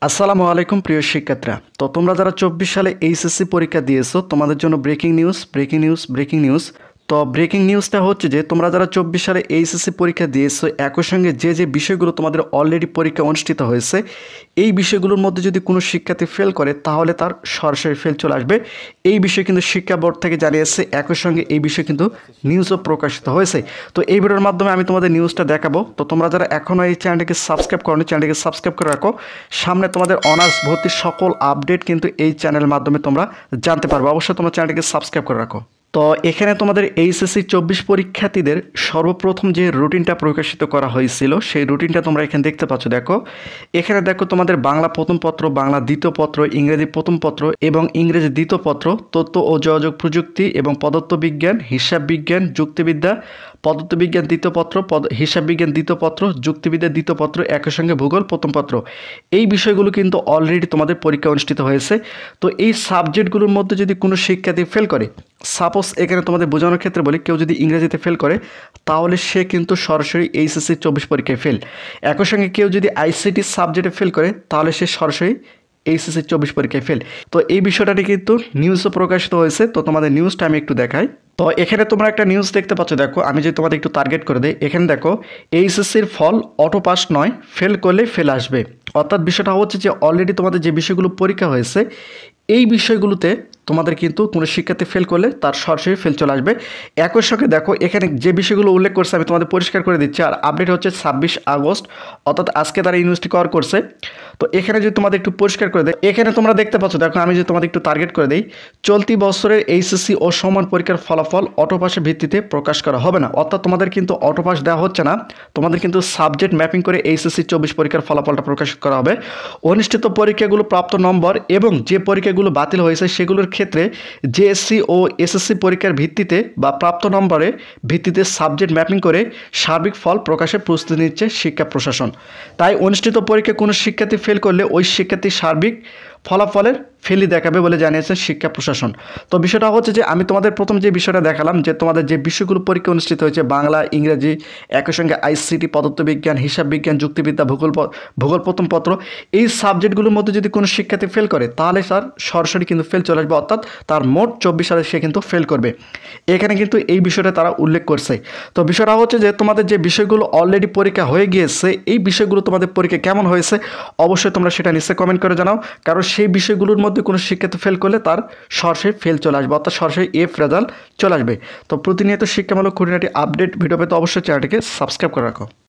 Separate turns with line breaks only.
আসসালামু আলাইকুম প্রিয় শিক্ষার্থীরা। তো তোমরা যারা 24 সালে এইচএসসি পরীক্ষা দিয়েছো তোমাদের জন্য ব্রেকিং নিউজ। তো ব্রেকিং নিউজটা হচ্ছে যে তোমরা যারা 24 সালে এইচএসসি পরীক্ষা দিয়েছো একই সঙ্গে যে বিষয়গুলো তোমাদের অলরেডি পরীক্ষা অনুষ্ঠিত হয়েছে এই বিষয়গুলোর মধ্যে যদি কোনো শিক্ষার্থী ফেল করে তাহলে তার সরাসরি ফেল চলে আসবে। এই বিষয়ে কিন্তু শিক্ষা বোর্ড থেকে জানিয়েছে, একই সঙ্গে এই বিষয়ে কিন্তু নিউজও প্রকাশিত হয়েছে। তো এই ভিডিওর মাধ্যমে আমি তোমাদের নিউজটা দেখাবো। তো তোমরা যারা এখনও এই চ্যানেলটিকে সাবস্ক্রাইব করোনি চ্যানেলটিকে সাবস্ক্রাইব করে রাখো। সামনে তোমাদের অনার্স ভর্তির সকল আপডেট কিন্তু এই চ্যানেলের মাধ্যমে তোমরা জানতে পারবে। অবশ্যই তোমরা চ্যানেলটিকে সাবস্ক্রাইব করে রাখো। তো এখানে তোমাদের এইচএসসি 24 পরীক্ষার্থীদের সর্বপ্রথম যে রুটিনটা প্রকাশিত করা হয়েছিল সেই রুটিনটা তোমরা এখানে দেখতে পাচ্ছ। এখানে দেখো তোমাদের বাংলা প্রথম পত্র, বাংলা দ্বিতীয় পত্র, ইংরেজি প্রথম পত্র এবং ইংরেজি দ্বিতীয় পত্র, তথ্য ও যোগাযোগ প্রযুক্তি এবং পদার্থবিজ্ঞান, হিসাব বিজ্ঞান, যুক্তিবিদ্যা, পদার্থবিজ্ঞান দ্বিতীয় পত্র, হিসাব বিজ্ঞান দ্বিতীয় পত্র, যুক্তিবিদ্যা দ্বিতীয় পত্র, একই সঙ্গে ভূগোল প্রথম পত্র। এই বিষয়গুলো কিন্তু অলরেডি তোমাদের পরীক্ষা অনুষ্ঠিত হয়েছে। তো এই সাবজেক্টগুলোর মধ্যে যদি কোনো শিক্ষার্থী ফেল করে, সাপোজ এখানে তোমাদের বোঝানোর ক্ষেত্রে বলি, কেউ যদি ইংরেজিতে ফেল করে তাহলে সে কিন্তু সরাসরি এইচএসসি 24 পরীক্ষায় ফেল। একই সঙ্গে কেউ যদি আইসিটি সাবজেক্টে ফেল করে তাহলে সে সরাসরি এইচএসসি 24 পরীক্ষায় ফেল। তো এই বিষয়টাটি কিন্তু নিউজও প্রকাশিত হয়েছে। তো তোমাদের নিউজটা আমি একটু দেখাই। তো এখানে তোমরা একটা নিউজ দেখতে পাচ্ছ। দেখো আমি যদি তোমাদের একটু টার্গেট করে দিই, এখানে দেখো এইচএসসির ফল অটো পাস নয়, ফেল করলে ফেল আসবে। অর্থাৎ বিষয়টা হচ্ছে যে অলরেডি তোমাদের যে বিষয়গুলো পরীক্ষা হয়েছে এই বিষয়গুলোতে তোমাদের কিন্তু কোনো শিক্ষার্থী ফেল করলে তার সরাসরি ফেল চলে আসবে। একই সঙ্গে দেখো এখানে যে বিষয়গুলো উল্লেখ করছে আমি তোমাদের পরিষ্কার করে দিচ্ছি। আর আপডেট হচ্ছে 26 আগস্ট, অর্থাৎ আজকে তারা ইউনিভার্সিটি কভার করছে। তো এখানে যদি তোমাদের একটু পরিষ্কার করে দেয়, এখানে তোমরা দেখতে পাচ্ছ। দেখো আমি যদি তোমাদের একটু টার্গেট করে দিই, চলতি বছরের এইচএসসি ও সমান পরীক্ষার ফলাফল অটোপাসের ভিত্তিতে প্রকাশ করা হবে না। অর্থাৎ তোমাদের কিন্তু অটোপাস দেওয়া হচ্ছে না, তোমাদের কিন্তু সাবজেক্ট ম্যাপিং করে এইচএসসি 24 পরীক্ষার ফলাফলটা প্রকাশ করা হবে। অনুষ্ঠিত পরীক্ষাগুলো প্রাপ্ত নম্বর এবং যে পরীক্ষাগুলো বাতিল হয়েছে সেগুলোর ক্ষেত্রে জেএসসি ও এসএসসি পরীক্ষার ভিত্তিতে বা প্রাপ্ত নম্বরের ভিত্তিতে সাবজেক্ট ম্যাপিং করে সার্বিক ফল প্রকাশের প্রস্তুতি নিচ্ছে শিক্ষা প্রশাসন। তাই অনুষ্ঠিত পরীক্ষায় কোনো শিক্ষার্থী ফেল করলে ওই শিক্ষার্থীর সার্বিক ফলাফলের ফেলই দেখাবে বলে জানিয়েছে শিক্ষা প্রশাসন। তো বিষয়টা হচ্ছে যে আমি তোমাদের প্রথম যে বিষয়টা দেখালাম যে তোমাদের যে বিষয়গুলো পরীক্ষা অনুষ্ঠিত হয়েছে বাংলা, ইংরেজি, একই সঙ্গে আইসিটি, পদার্থবিজ্ঞান, হিসাব বিজ্ঞান, যুক্তিবিদ্যা, ভূগোল প্রথম পত্র, এই সাবজেক্টগুলোর মধ্যে যদি কোনো শিক্ষার্থী ফেল করে তাহলে তার সরাসরি কিন্তু ফেল চলে আসবে। অর্থাৎ তার মোট 24 সালে সে কিন্তু ফেল করবে। এখানে কিন্তু এই বিষয়টা তারা উল্লেখ করছে। তো বিষয়টা হচ্ছে যে তোমাদের যে বিষয়গুলো অলরেডি পরীক্ষা হয়ে গিয়েছে এই বিষয়গুলো তোমাদের পরীক্ষা কেমন হয়েছে অবশ্যই তোমরা সেটা নিশ্চয়ই কমেন্ট করে জানাও। কারণ সেই বিষয়গুলোর মধ্যে কোনো শিক্ষার্থী ফেল করলে তার সরাসরি ফেল চলে আসবে, অর্থাৎ সরাসরি এফ রেজাল্ট চলে আসবে। তো প্রতিনিয়ত শিক্ষামূলক খুঁটিনাটি আপডেট ভিডিও পেতে অবশ্যই চ্যানেলটিকে সাবস্ক্রাইব করে রাখো।